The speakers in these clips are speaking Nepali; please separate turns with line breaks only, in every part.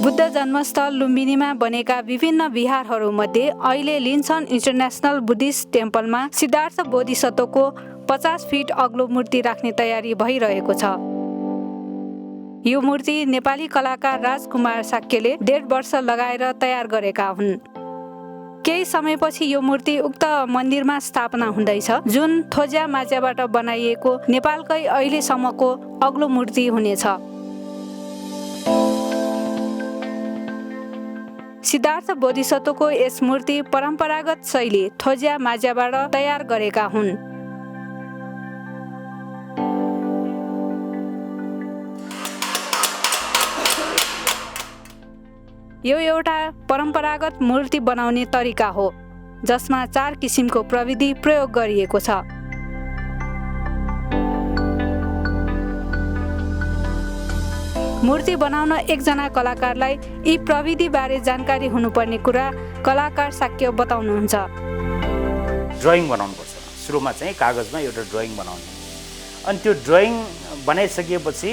बुद्ध जन्मस्थल लुम्बिनीमा बनेका विभिन्न विहारहरूमध्ये अहिले लिन सन इन्टरनेसनल बुद्धिस्ट टेम्पलमा सिद्धार्थ बोधिसत्वको 50 फिट अग्लो मूर्ति राख्ने तयारी भइरहेको छ। यो मूर्ति नेपाली कलाकार राज कुमार शाक्यले 1.5 वर्ष लगाएर तयार गरेका हुन्। केही समयपछि यो मूर्ति उक्त मन्दिरमा स्थापना हुँदैछ, जुन थ्वज्या माझ्याबाट बनाइएको नेपालकै अहिलेसम्मको अग्लो मूर्ति हुनेछ। सिद्धार्थ बोधिसत्वको यस मूर्ति परम्परागत शैली थ्वज्या माझ्याबाट तयार गरेका हुन्। यो एउटा परम्परागत मूर्ति बनाउने तरिका हो, जसमा 4 किसिमको प्रविधि प्रयोग गरिएको छ। मूर्ति बनाउन एकजना कलाकारलाई यी प्रविधिबारे जानकारी हुनुपर्ने कुरा कलाकार शाक्य बताउनुहुन्छ।
ड्रइङ बनाउनुपर्छ। सुरुमा चाहिँ कागजमा एउटा ड्रइङ बनाउने, अनि त्यो ड्रइङ बनाइसकेपछि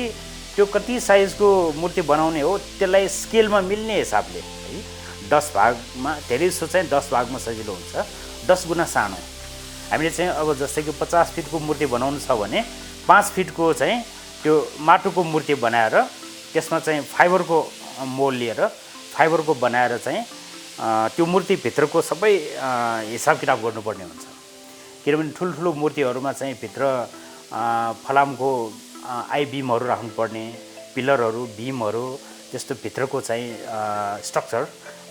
त्यो कति साइजको मूर्ति बनाउने हो त्यसलाई स्केलमा मिल्ने हिसाबले है 10 भागमा, धेरै जसो चाहिँ 10 भागमा सजिलो हुन्छ, 10 गुणा सानो। हामीले चाहिँ अब जस्तै कि 50 फिटको मूर्ति बनाउनु छ भने 5 फिटको चाहिँ त्यो माटोको मूर्ति बनाएर त्यसमा चाहिँ फाइबरको मोल लिएर फाइबरको बनाएर चाहिँ त्यो मूर्तिभित्रको सबै हिसाब किताब गर्नुपर्ने हुन्छ। किनभने ठुल्ठुलो मूर्तिहरूमा चाहिँ भित्र फलामको आई बिमहरू राख्नुपर्ने, पिलरहरू, बिमहरू, त्यस्तो भित्रको चाहिँ स्ट्रक्चर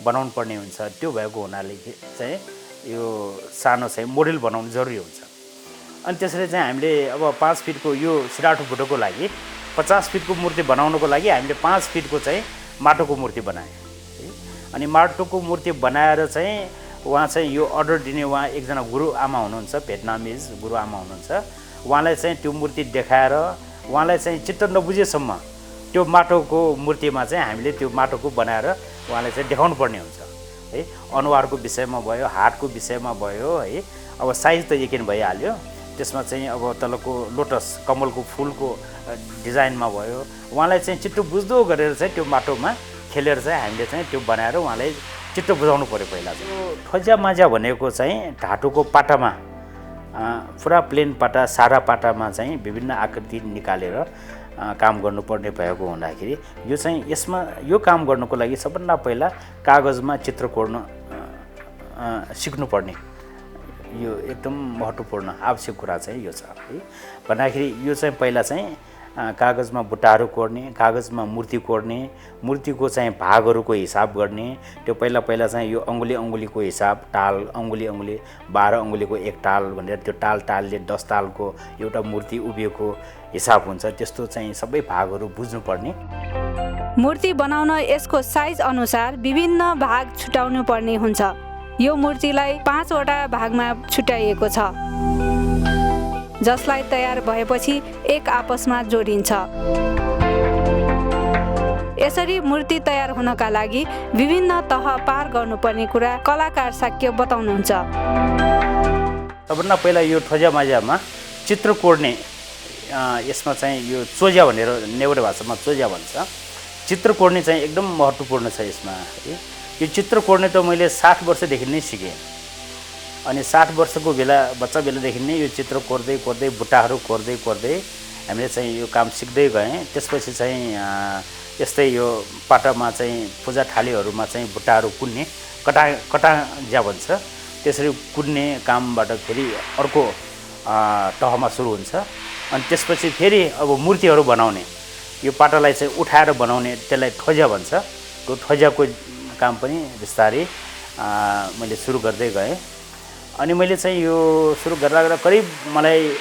बनाउनु पर्ने हुन्छ। त्यो भएको हुनाले चाहिँ यो सानो चाहिँ मोडेल बनाउनु जरुरी हुन्छ। अनि त्यसरी चाहिँ हामीले अब 5 फिटको यो सिराटो भुटोको लागि 50 फिटको मूर्ति बनाउनको लागि हामीले 5 फिटको चाहिँ माटोको मूर्ति बनायौँ है। अनि माटोको मूर्ति बनाएर चाहिँ उहाँ चाहिँ यो अर्डर दिने उहाँ एकजना गुरुआमा हुनुहुन्छ, भियतनामिज गुरुआमा हुनुहुन्छ। उहाँलाई चाहिँ त्यो मूर्ति देखाएर उहाँलाई चाहिँ चित्त नबुझेसम्म त्यो माटोको मूर्तिमा चाहिँ हामीले त्यो माटोको बनाएर उहाँलाई चाहिँ देखाउनु पर्ने हुन्छ है। अनुहारको विषयमा भयो, हातको विषयमा भयो है। अब साइज त यकिन भइहाल्यो। त्यसमा चाहिँ अब तलको लोटस कमलको फुलको डिजाइनमा भयो, उहाँलाई चाहिँ चित्त बुझ्दो गरेर चाहिँ त्यो माटोमा खेलेर चाहिँ हामीले चाहिँ त्यो बनाएर उहाँलाई चित्त बुझाउनु पर्यो। पहिला चाहिँ थ्वज्या माझ्या भनेको चाहिँ धातुको पाटामा पुरा प्लेन पाटा, सारा पाटामा चाहिँ विभिन्न आकृति निकालेर काम गर्नुपर्ने भएको हुँदाखेरि यो चाहिँ यसमा यो काम गर्नुको लागि सबभन्दा पहिला कागजमा चित्र कोर्न सिक्नुपर्ने यो एकदम महत्त्वपूर्ण आवश्यक कुरा चाहिँ यो छ है। भन्दाखेरि यो चाहिँ पहिला चाहिँ कागजमा बुट्टाहरू कोर्ने, कागजमा मूर्ति कोर्ने, मूर्तिको चाहिँ भागहरूको हिसाब गर्ने। त्यो पहिला चाहिँ यो अङ्गुलीको हिसाब, टाल अङ्गुली 12 अङ्गुलीको एक टाल भनेर त्यो टालले 10 टालको एउटा मूर्ति उभिएको हिसाब हुन्छ। त्यस्तो चाहिँ सबै भागहरू बुझ्नुपर्ने।
मूर्ति बनाउन यसको साइज अनुसार विभिन्न भाग छुटाउनु पर्ने हुन्छ। यो मूर्तिलाई 5 वटा भागमा छुट्याइएको छ, जसलाई तयार भएपछि एक आपसमा जोडिन्छ। यसरी मूर्ति तयार हुनका लागि विभिन्न तह पार गर्नुपर्ने कुरा कलाकार शाक्य बताउनुहुन्छ।
सबभन्दा पहिला यो थ्वज्या माझ्यामा चित्र कोर्ने, यसमा चाहिँ यो चोज्या भनेर नेवारी भाषामा चोज्या भन्छ। चित्र कोर्ने चाहिँ एकदम महत्त्वपूर्ण छ यसमा है। यो चित्र कोर्ने त मैले 60 वर्षदेखि नै सिकेँ। अनि 60 वर्षको बच्चा बेलादेखि नै यो चित्र कोर्दै बुट्टाहरू कोर्दै हामीले चाहिँ यो काम सिक्दै गएँ। त्यसपछि चाहिँ यस्तै यो पाटामा चाहिँ पूजा थालीहरूमा चाहिँ बुट्टाहरू कुन्ने, कटाज्या भन्छ, त्यसरी कुन्ने कामबाट फेरि अर्को तहमा सुरु हुन्छ। अनि त्यसपछि फेरि अब मूर्तिहरू बनाउने, यो पाटालाई चाहिँ उठाएर बनाउने, त्यसलाई थ्वज्या भन्छ। त्यो थ्वज्याको काम पनि बिस्तारै मैले सुरु गर्दै गएँ। अनि मैले चाहिँ यो सुरु गर्दा करिब मलाई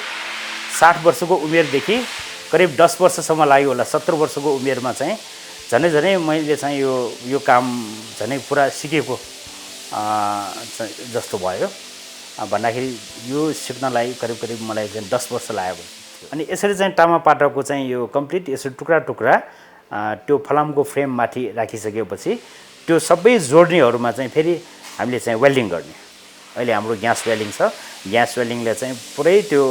60 वर्षको उमेरदेखि करिब 10 वर्षसम्म लाग्यो होला। 17 वर्षको उमेरमा चाहिँ झनै मैले चाहिँ यो काम झनै पुरा सिकेको जस्तो भयो। भन्दाखेरि यो सिक्नलाई करिब मलाई चाहिँ 10 वर्ष लाग्यो। अनि यसरी चाहिँ तामा पाटाको चाहिँ यो कम्प्लिट यसरी टुक्रा त्यो फलामको फ्रेम माथि राखिसकेपछि त्यो सबै जोड्नेहरूमा चाहिँ फेरि हामीले चाहिँ वेल्डिङ गर्ने। अहिले हाम्रो ग्यास वेल्डिङ छ। ग्यास वेल्डिङले चाहिँ पुरै त्यो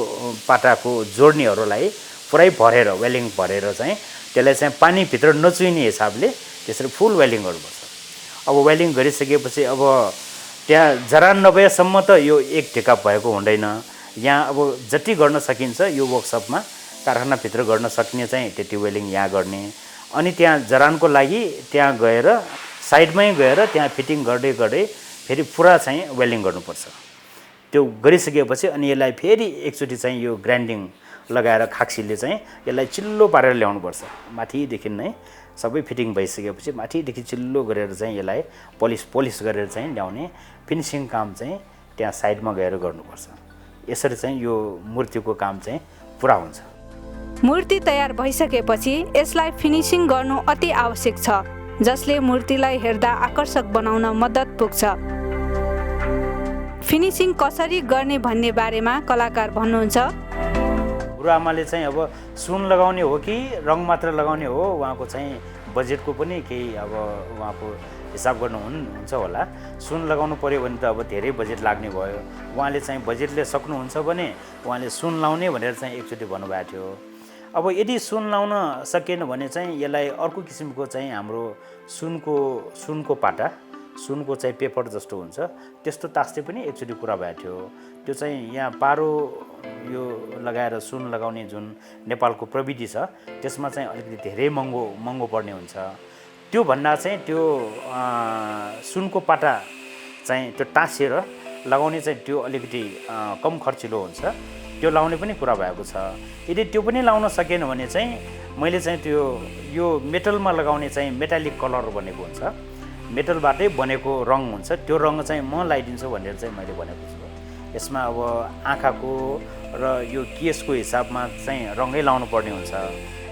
पाटाको जोड्नेहरूलाई पुरै भरेर वेल्डिङ भरेर चाहिँ त्यसलाई चाहिँ पानीभित्र नचुइने हिसाबले त्यसरी फुल वेल्डिङ गर्नुपर्छ। अब वेल्डिङ गरिसकेपछि अब त्यहाँ जरान नभएसम्म त यो एक ढिका भएको हुँदैन। यहाँ अब जति गर्न सकिन्छ यो वर्कसपमा कारखानाभित्र गर्न सक्ने चाहिँ त्यति वेल्डिङ यहाँ गर्ने, अनि त्यहाँ जरानको लागि त्यहाँ गएर साइडमै गएर त्यहाँ फिटिङ गर्दै गर्दै फेरि पुरा चाहिँ वेल्डिङ गर्नुपर्छ। त्यो गरिसकेपछि अनि यसलाई फेरि एकचोटि चाहिँ यो ग्राइन्डिङ लगाएर खाक्सीले चाहिँ यसलाई चिल्लो पारेर ल्याउनुपर्छ। माथिदेखि नै सबै फिटिङ भइसकेपछि माथिदेखि चिल्लो गरेर चाहिँ यसलाई पोलिस गरेर चाहिँ ल्याउने फिनिसिङ काम चाहिँ त्यहाँ साइडमा गएर गर्नुपर्छ। यसरी चाहिँ यो मूर्तिको काम चाहिँ पुरा हुन्छ।
मूर्ति तयार भइसकेपछि यसलाई फिनिसिङ गर्नु अति आवश्यक छ, जसले मूर्तिलाई हेर्दा आकर्षक बनाउन मद्दत पुग्छ। फिनिसिङ कसरी गर्ने भन्ने बारेमा कलाकार भन्नुहुन्छ।
गुरुआमाले चाहिँ अब सुन लगाउने हो कि रङ मात्र लगाउने हो, उहाँको चाहिँ बजेटको पनि केही अब उहाँको हिसाब गर्नुहुन्छ होला। सुन लगाउनु पर्यो भने त अब धेरै बजेट लाग्ने भयो। उहाँले चाहिँ बजेटले सक्नुहुन्छ भने उहाँले सुन लाउने भनेर चाहिँ एकचोटि भन्नुभएको थियो। अब यदि सुन लाउन सकेन भने चाहिँ यसलाई अर्को किसिमको चाहिँ हाम्रो सुनको पाटा, सुनको चाहिँ पेपर जस्तो हुन्छ त्यस्तो तास्ते पनि एकचोटि कुरा भएको थियो। त्यो चाहिँ यहाँ पारो यो लगाएर सुन लगाउने जुन नेपालको प्रविधि छ त्यसमा चाहिँ अलिकति धेरै महँगो पर्ने हुन्छ। त्यो भन्दा चाहिँ त्यो सुनको पाटा चाहिँ त्यो टाँसेर लगाउने चाहिँ त्यो अलिकति कम खर्चिलो हुन्छ, त्यो लाउने पनि कुरा भएको छ। यदि त्यो पनि लाउन सकेन भने चाहिँ मैले चाहिँ त्यो यो मेटलमा लगाउने चाहिँ मेटालिक कलर बनेको हुन्छ, मेटलबाटै बनेको रङ हुन्छ, त्यो रङ चाहिँ म लगाइदिन्छु भनेर चाहिँ मैले भनेको छु। यसमा अब आँखाको र यो केसको हिसाबमा चाहिँ रङै लाउनु पर्ने हुन्छ।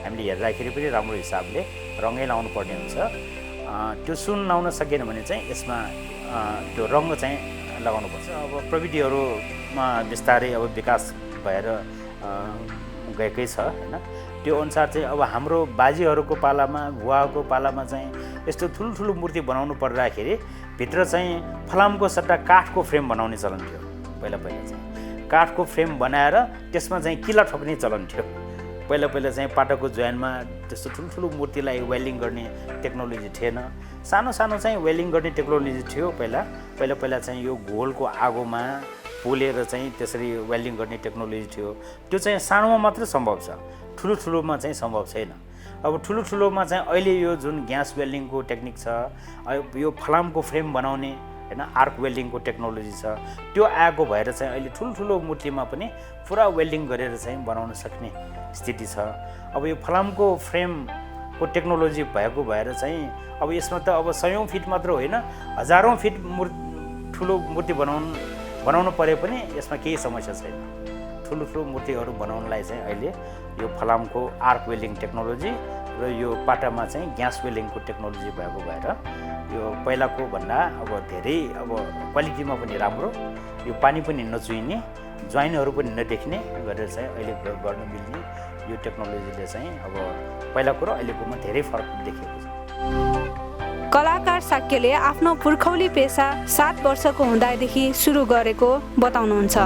हामीले हेर्दाखेरि पनि राम्रो हिसाबले रङै लाउनु पर्ने हुन्छ। त्यो सुन लाउन सकेन भने चाहिँ यसमा त्यो रङ चाहिँ लगाउनुपर्छ। अब प्रविधिहरूमा बिस्तारै अब विकास भएर गएकै छ हैन। त्यो अनुसार चाहिँ अब हाम्रो बाजेहरूको पालामा बुवाको पालामा चाहिँ यस्तो ठुलो मूर्ति बनाउनु पर्दाखेरि भित्र चाहिँ फलामको सट्टा काठको फ्रेम बनाउने चलन थियो। पहिला चाहिँ काठको फ्रेम बनाएर त्यसमा चाहिँ किला ठोक्ने चलन थियो। पहिला चाहिँ पाटोको जोइनमा त्यस्तो ठुलो मूर्तिलाई वेल्डिङ गर्ने टेक्नोलोजी थिएन। सानो चाहिँ वेल्डिङ गर्ने टेक्नोलोजी थियो पहिला चाहिँ यो घोलको आगोमा पोलेर चाहिँ त्यसरी वेल्डिङ गर्ने टेक्नोलोजी थियो। त्यो चाहिँ सानोमा मात्र सम्भव छ, ठुलोमा चाहिँ सम्भव छैन। अब ठुलोमा चाहिँ अहिले यो जुन ग्यास वेल्डिङको टेक्निक छ, यो फलामको फ्रेम बनाउने हैन आर्क वेल्डिङको टेक्नोलोजी छ, त्यो आएको भएर चाहिँ अहिले ठुलो मूर्तिमा पनि पुरा वेल्डिङ गरेर चाहिँ बनाउन सक्ने स्थिति छ। अब यो फलामको फ्रेमको टेक्नोलोजी भएको भएर चाहिँ अब यसमा त अब 100औं फिट मात्र होइन 1000औं फिट ठुलो मूर्ति बनाउनु परे पनि यसमा केही समस्या छैन। ठुलो मूर्तिहरू बनाउनलाई चाहिँ अहिले यो फलामको आर्क वेल्डिङ टेक्नोलोजी र यो पाटामा चाहिँ ग्यास वेल्डिङको टेक्नोलोजी भएको भएर यो पहिलाको भन्दा अब धेरै अब क्वालिटीमा पनि राम्रो, यो पानी पनि नचुइने, जोइनहरू पनि नदेख्ने गरेर चाहिँ अहिले गर्न मिल्ने यो टेक्नोलोजीले चाहिँ अब पहिलाको र अहिलेकोमा धेरै फरक देखेको छ।
कलाकार शाक्यले आफ्नो पुर्खौली पेसा 7 वर्षको हुँदादेखि सुरु गरेको बताउनुहुन्छ।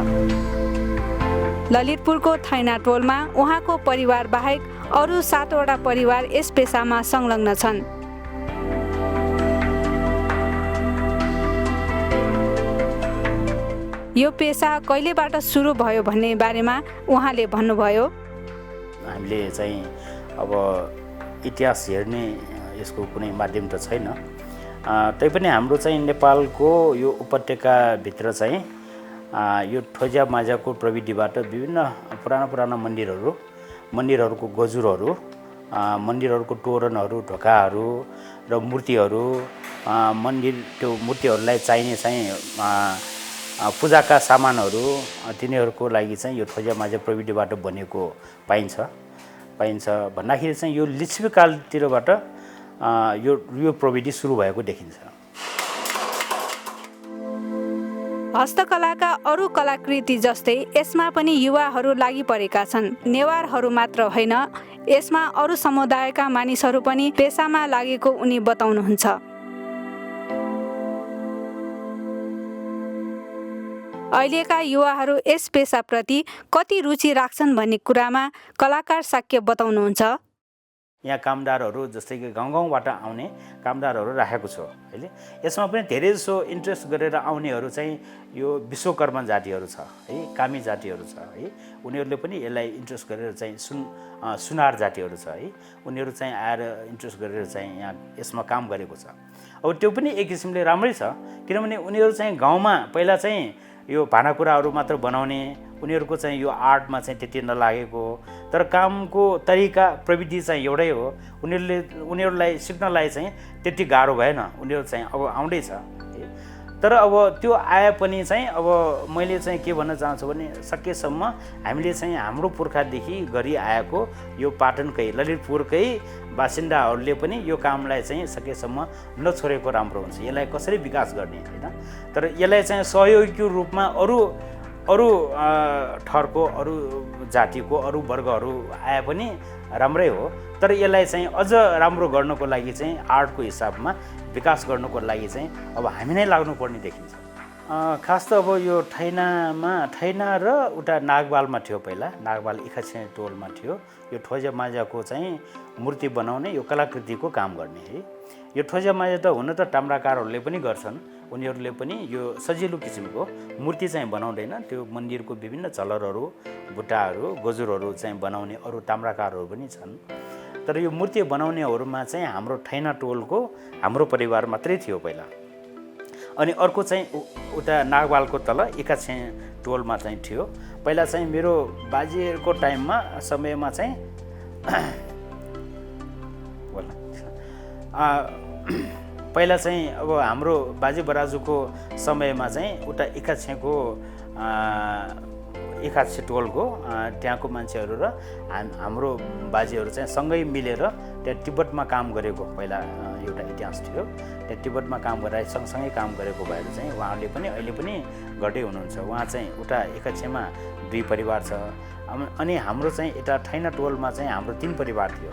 ललितपुरको थैना टोलमा उहाँको परिवार बाहेक अरू 7वटा परिवार यस पेसामा संलग्न छन्। यो पेसा कहिलेबाट सुरु भयो भन्ने बारेमा उहाँले भन्नुभयो।
हामीले चाहिँ अब इतिहास हेर्ने यसको कुनै माध्यम त छैन, तैपनि हाम्रो चाहिँ नेपालको यो उपत्यकाभित्र चाहिँ यो ठोज्या माझ्याको प्रविधिबाट विभिन्न पुराना मन्दिरहरूको गजुरहरू, मन्दिरहरूको तोरणहरू, ढोकाहरू र मूर्तिहरू, त्यो मूर्तिहरूलाई चाहिने चाहिँ पूजाका सामानहरू तिनीहरूको लागि चाहिँ यो ठोज्या माझ्या प्रविधिबाट बनेको पाइन्छ भन्दाखेरि चाहिँ यो लिच्छवीकालतिरबाट यो प्रविधि सुरु भएको देखिन्छ।
हस्तकलाका अरू कलाकृति जस्तै यसमा पनि युवाहरू लागि परेका छन्। नेवारहरू मात्र होइन, यसमा अरू समुदायका मानिसहरू पनि पेसामा लागेको उनी बताउनुहुन्छ। अहिलेका युवाहरू यस पेसाप्रति कति रुचि राख्छन् भन्ने कुरामा कलाकार शाक्य बताउनुहुन्छ।
यहाँ कामदारहरू जस्तै कि गाउँ गाउँबाट आउने कामदारहरू राखेको छु हैले। यसमा पनि धेरै जसो इन्ट्रेस्ट गरेर आउनेहरू चाहिँ यो विश्वकर्मा जातिहरू छ है, कामी जातिहरू छ है। उनीहरूले पनि यसलाई इन्ट्रेस्ट गरेर चाहिँ सुनार जातिहरू छ है, उनीहरू चाहिँ आएर इन्ट्रेस्ट गरेर चाहिँ यहाँ यसमा काम गरेको छ। अब त्यो पनि एक किसिमले राम्रै छ, किनभने उनीहरू चाहिँ गाउँमा पहिला चाहिँ यो भाँडाकुँडाहरू मात्र बनाउने, उनीहरूको चाहिँ यो आर्टमा चाहिँ त्यति नलागेको, तर कामको तरिका प्रविधि चाहिँ एउटै हो। उनीहरूलाई सिक्नलाई चाहिँ त्यति गाह्रो भएन, उनीहरू चाहिँ अब आउँदैछ है। तर अब त्यो आए पनि चाहिँ अब मैले चाहिँ के भन्न चाहन्छु भने सकेसम्म हामीले चाहिँ हाम्रो पुर्खादेखि गरी आएको यो पाटनकै ललितपुरकै बासिन्दाहरूले पनि यो कामलाई चाहिँ सकेसम्म नछोडेको राम्रो हुन्छ। यसलाई कसरी विकास गर्ने हैन, तर यसलाई चाहिँ सहयोगी रूपमा अरू ठहरको अरू जातिको अरू वर्गहरू आए पनि राम्रै हो, तर यसलाई चाहिँ अझ राम्रो गर्नको लागि चाहिँ आर्टको हिसाबमा विकास गर्नुको लागि चाहिँ अब हामी नै लाग्नुपर्ने देखिन्छ। खास त अब यो ठैना र उता नागबालमा थियो, पहिला नागबाल इखाछे टोलमा थियो यो ठ्वज्या माझ्याको चाहिँ मूर्ति बनाउने यो कलाकृतिको काम गर्ने है। यो ठ्वज्या माझ्या त हुन त ताम्राकारहरूले पनि गर्छन्, उनीहरूले पनि यो सजिलो किसिमको मूर्ति चाहिँ बनाउँदैन, त्यो मन्दिरको विभिन्न चलरहरू बुट्टाहरू गजुरहरू चाहिँ बनाउने अरू ताम्राकारहरू पनि छन्। तर यो मूर्ति बनाउनेहरूमा चाहिँ हाम्रो ठैना टोलको हाम्रो परिवार मात्रै थियो पहिला, अनि अर्को चाहिँ उता नागबालको तल एकाछे टोलमा चाहिँ थियो। पहिला चाहिँ मेरो बाजेको टाइममा समयमा चाहिँ पहिला चाहिँ अब हाम्रो बाजे बराजुको समयमा चाहिँ उता एकाछे टोलको त्यहाँको मान्छेहरू र हाम्रो बाजेहरू चाहिँ सँगै मिलेर त्यहाँ तिब्बतमा काम गरेको पहिला एउटा इतिहास थियो। त्यहाँ तिब्बतमा काम गरेर सँगसँगै काम गरेको भएर चाहिँ उहाँहरूले पनि अहिले पनि गर्दै हुनुहुन्छ। उहाँ चाहिँ उता एकाछेमा 2 परिवार छ, अनि हाम्रो चाहिँ यता ठैना टोलमा चाहिँ हाम्रो 3 परिवार थियो।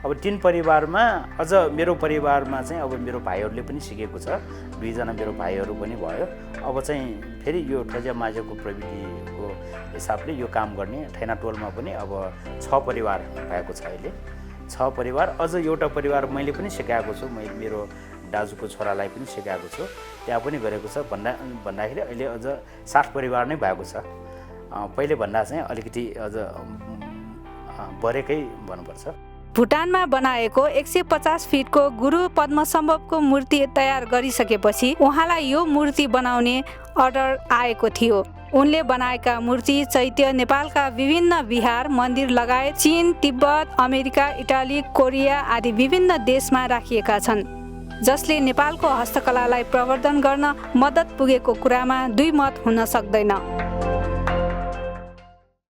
अब 3 परिवारमा अझ मेरो परिवारमा चाहिँ अब मेरो भाइहरूले पनि सिकेको छ, 2 जना मेरो भाइहरू पनि भयो। अब चाहिँ फेरि यो ठ्वज्या माझ्याको प्रविधिको हिसाबले यो काम गर्ने ठैना टोलमा पनि अब 6 परिवार भएको छ अहिले। 6 परिवार, अझ एउटा परिवार मैले पनि सिकाएको छु, मैले मेरो दाजुको छोरालाई पनि सिकाएको छु, त्यहाँ पनि गरेको छ। भन्दाखेरि अहिले अझ 60 परिवार नै भएको छ। पहिले भन्दा चाहिँ अलिकति अझ बढेकै भन्नुपर्छ।
भुटानमा बनाएको 150 फिटको गुरु पद्मसम्भवको मूर्ति तयार गरिसकेपछि उहाँलाई यो मूर्ति बनाउने अर्डर आएको थियो। उनले बनाएका मूर्ति चैत्य नेपालका विभिन्न विहार मन्दिर लगायत चीन, तिब्बत, अमेरिका, इटाली, कोरिया आदि विभिन्न देशमा राखिएका छन्, जसले नेपालको हस्तकलालाई प्रवर्धन गर्न मद्दत पुगेको कुरामा दुई मत हुन सक्दैन।